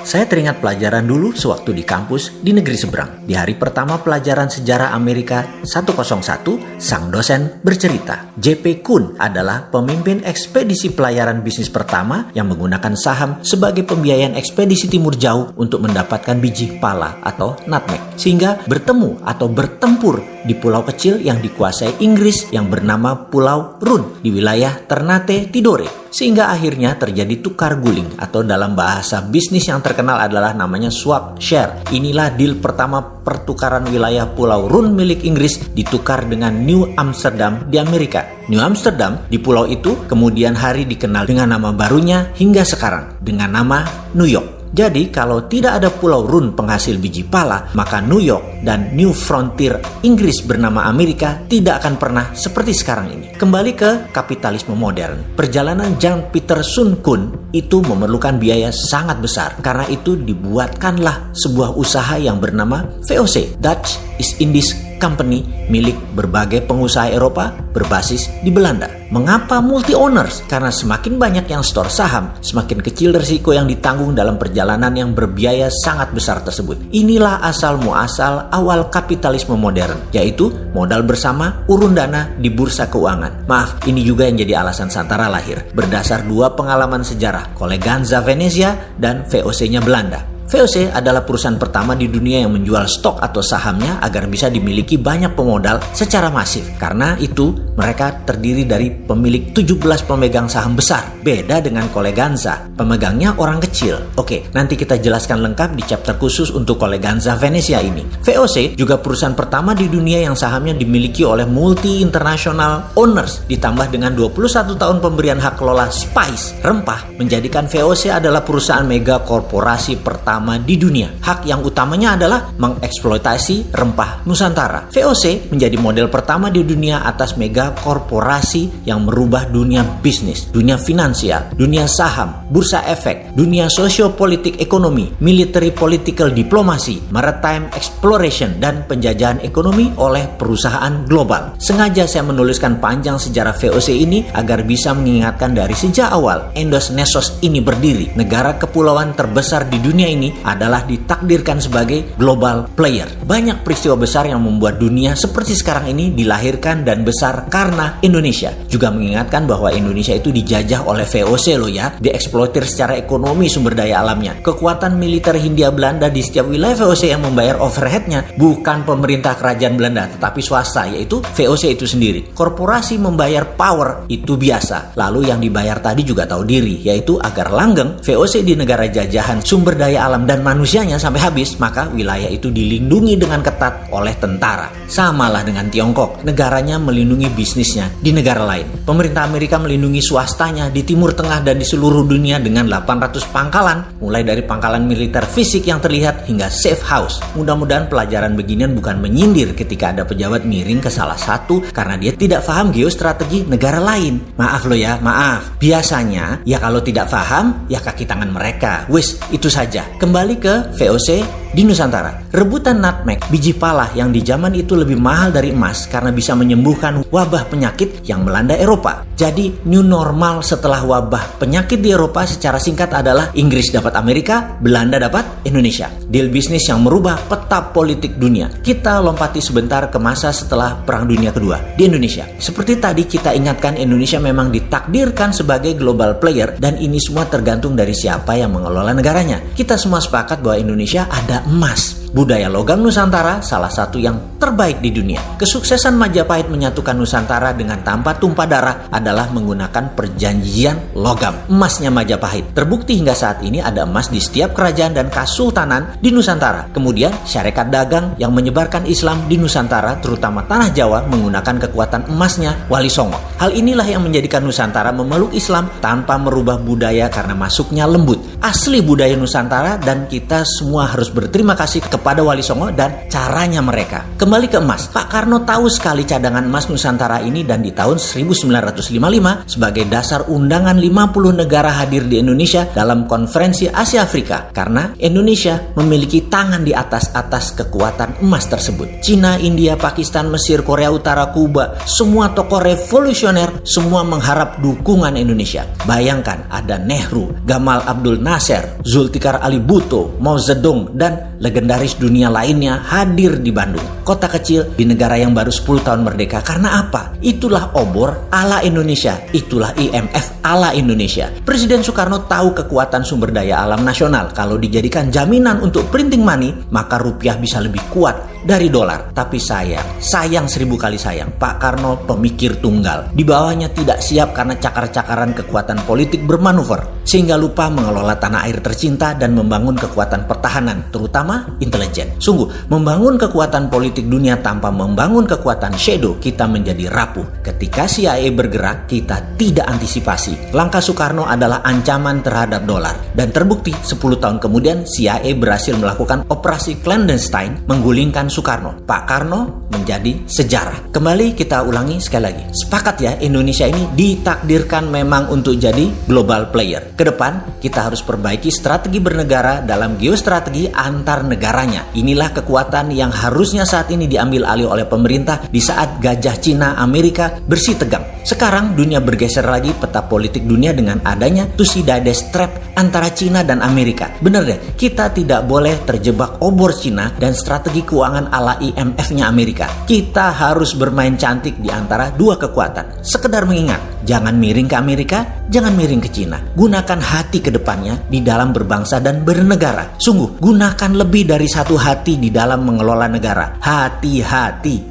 Saya teringat pelajaran dulu sewaktu di kampus di negeri seberang. Di hari pertama pelajaran sejarah Amerika 101, sang dosen bercerita, J.P. Kuhn adalah pemimpin ekspedisi pelayaran bisnis pertama yang menggunakan saham sebagai pembiayaan ekspedisi timur jauh untuk mendapatkan biji pala atau nutmeg. Sehingga bertemu atau bertempur di pulau kecil yang dikuasai Inggris yang bernama Pulau Run di wilayah Ternate Tidore. Sehingga akhirnya terjadi tukar guling atau dalam bahasa bisnis yang terkenal adalah namanya swap share. Inilah deal pertama pertukaran wilayah Pulau Run milik Inggris ditukar dengan New Amsterdam di Amerika. New Amsterdam di pulau itu kemudian hari dikenal dengan nama barunya hingga sekarang dengan nama New York. Jadi kalau tidak ada Pulau Run penghasil biji pala, maka New York dan New Frontier Inggris bernama Amerika tidak akan pernah seperti sekarang ini. Kembali ke kapitalisme modern. Perjalanan Jan Pieter Soen Koen itu memerlukan biaya sangat besar. Karena itu dibuatkanlah sebuah usaha yang bernama VOC, Dutch East Indies Company, milik berbagai pengusaha Eropa berbasis di Belanda. Mengapa multi owners? Karena semakin banyak yang store saham, semakin kecil risiko yang ditanggung dalam perjalanan yang berbiaya sangat besar tersebut. Inilah asal muasal awal kapitalisme modern, yaitu modal bersama urun dana di bursa keuangan. Maaf, ini juga yang jadi alasan Santara lahir. Berdasar dua pengalaman sejarah, Colleganza Venezia dan VOC-nya Belanda. VOC adalah perusahaan pertama di dunia yang menjual stok atau sahamnya agar bisa dimiliki banyak pemodal secara masif. Karena itu, mereka terdiri dari pemilik 17 pemegang saham besar. Beda dengan Colleganza, pemegangnya orang kecil. Oke, nanti kita jelaskan lengkap di chapter khusus untuk Colleganza Venezia ini. VOC juga perusahaan pertama di dunia yang sahamnya dimiliki oleh multi-international owners. Ditambah dengan 21 tahun pemberian hak kelola spice, rempah, menjadikan VOC adalah perusahaan mega korporasi pertama di dunia. Hak yang utamanya adalah mengeksploitasi rempah Nusantara. VOC menjadi model pertama di dunia atas mega korporasi yang merubah dunia bisnis, dunia finansial, dunia saham, bursa efek, dunia sosiopolitik ekonomi, military political diplomasi, maritime exploration, dan penjajahan ekonomi oleh perusahaan global. Sengaja saya menuliskan panjang sejarah VOC ini agar bisa mengingatkan dari sejak awal Endos Nesos ini berdiri. Negara kepulauan terbesar di dunia ini adalah ditakdirkan sebagai global player. Banyak peristiwa besar yang membuat dunia seperti sekarang ini dilahirkan dan besar karena Indonesia. Juga mengingatkan bahwa Indonesia itu dijajah oleh VOC loh ya, dieksploitir secara ekonomi sumber daya alamnya. Kekuatan militer Hindia Belanda di setiap wilayah VOC yang membayar overheadnya bukan pemerintah kerajaan Belanda, tetapi swasta, yaitu VOC itu sendiri. Korporasi membayar power itu biasa. Lalu yang dibayar tadi juga tahu diri, yaitu agar langgeng VOC di negara jajahan sumber daya alam dan manusianya sampai habis, maka wilayah itu dilindungi dengan ketat oleh tentara. Samalah dengan Tiongkok, negaranya melindungi bisnisnya di negara lain. Pemerintah Amerika melindungi swastanya di Timur Tengah dan di seluruh dunia dengan 800 pangkalan, mulai dari pangkalan militer fisik yang terlihat hingga safe house. Mudah-mudahan pelajaran beginian bukan menyindir ketika ada pejabat miring ke salah satu karena dia tidak paham geostrategi negara lain. Maaf loh ya, maaf. Biasanya, ya kalau tidak paham, ya kaki tangan mereka. Wis, itu saja. Kembali ke VOC di Nusantara. Rebutan nutmeg, biji pala yang di zaman itu lebih mahal dari emas karena bisa menyembuhkan wabah penyakit yang melanda Eropa. Jadi new normal setelah wabah penyakit di Eropa secara singkat adalah Inggris dapat Amerika, Belanda dapat Indonesia. Deal bisnis yang merubah peta politik dunia. Kita lompati sebentar ke masa setelah Perang Dunia Kedua di Indonesia. Seperti tadi kita ingatkan, Indonesia memang ditakdirkan sebagai global player dan ini semua tergantung dari siapa yang mengelola negaranya. Kita semua sepakat bahwa Indonesia ada emas. Budaya logam Nusantara salah satu yang terbaik di dunia. Kesuksesan Majapahit menyatukan Nusantara dengan tanpa tumpah darah adalah menggunakan perjanjian logam. Emasnya Majapahit. Terbukti hingga saat ini ada emas di setiap kerajaan dan kasultanan di Nusantara. Kemudian syarikat dagang yang menyebarkan Islam di Nusantara, terutama tanah Jawa, menggunakan kekuatan emasnya Wali Songo. Hal inilah yang menjadikan Nusantara memeluk Islam tanpa merubah budaya karena masuknya lembut. Asli budaya Nusantara dan kita semua harus berterima kasih kepada kepada Wali Songo dan caranya mereka. Kembali ke emas, Pak Karno tahu sekali cadangan emas Nusantara ini dan di tahun 1955 sebagai dasar undangan 50 negara hadir di Indonesia dalam konferensi Asia Afrika karena Indonesia memiliki tangan di atas kekuatan emas tersebut. Cina, India, Pakistan, Mesir, Korea Utara, Kuba, semua tokoh revolusioner semua mengharap dukungan Indonesia. Bayangkan ada Nehru, Gamal Abdul Nasser, Zulfikar Ali Bhutto, Mao Zedong, dan legendaris dunia lainnya hadir di Bandung, kota kecil di negara yang baru 10 tahun merdeka. Karena apa? Itulah obor ala Indonesia, itulah IMF ala Indonesia. Presiden Soekarno tahu kekuatan sumber daya alam nasional. Kalau dijadikan jaminan untuk printing money, maka rupiah bisa lebih kuat dari dolar. Tapi sayang 1000 kali sayang, Pak Karno pemikir tunggal. Di bawahnya tidak siap karena cakar-cakaran kekuatan politik bermanuver, sehingga lupa mengelola tanah air tercinta dan membangun kekuatan pertahanan, terutama intelijen. Sungguh, membangun kekuatan politik dunia tanpa membangun kekuatan shadow, kita menjadi rapuh. Ketika CIA bergerak, kita tidak antisipasi. Langkah Soekarno adalah ancaman terhadap dolar. Dan terbukti 10 tahun kemudian CIA berhasil melakukan operasi clandestine menggulingkan Soekarno. Pak Karno menjadi sejarah. Kembali kita ulangi sekali lagi. Sepakat ya, Indonesia ini ditakdirkan memang untuk jadi global player. Kedepan kita harus perbaiki strategi bernegara dalam geostrategi antar negaranya. Inilah kekuatan yang harusnya saat ini diambil alih oleh pemerintah di saat gajah Cina Amerika bersih tegang. Sekarang dunia bergeser lagi peta politik dunia dengan adanya Thucydides trap antara Cina dan Amerika. Bener deh, kita tidak boleh terjebak obor Cina dan strategi keuangan ala IMF-nya Amerika. Kita harus bermain cantik di antara dua kekuatan. Sekedar mengingat, jangan miring ke Amerika, jangan miring ke Cina. Gunakan hati ke depannya di dalam berbangsa dan bernegara. Sungguh, gunakan lebih dari satu hati di dalam mengelola negara. Hati-hati.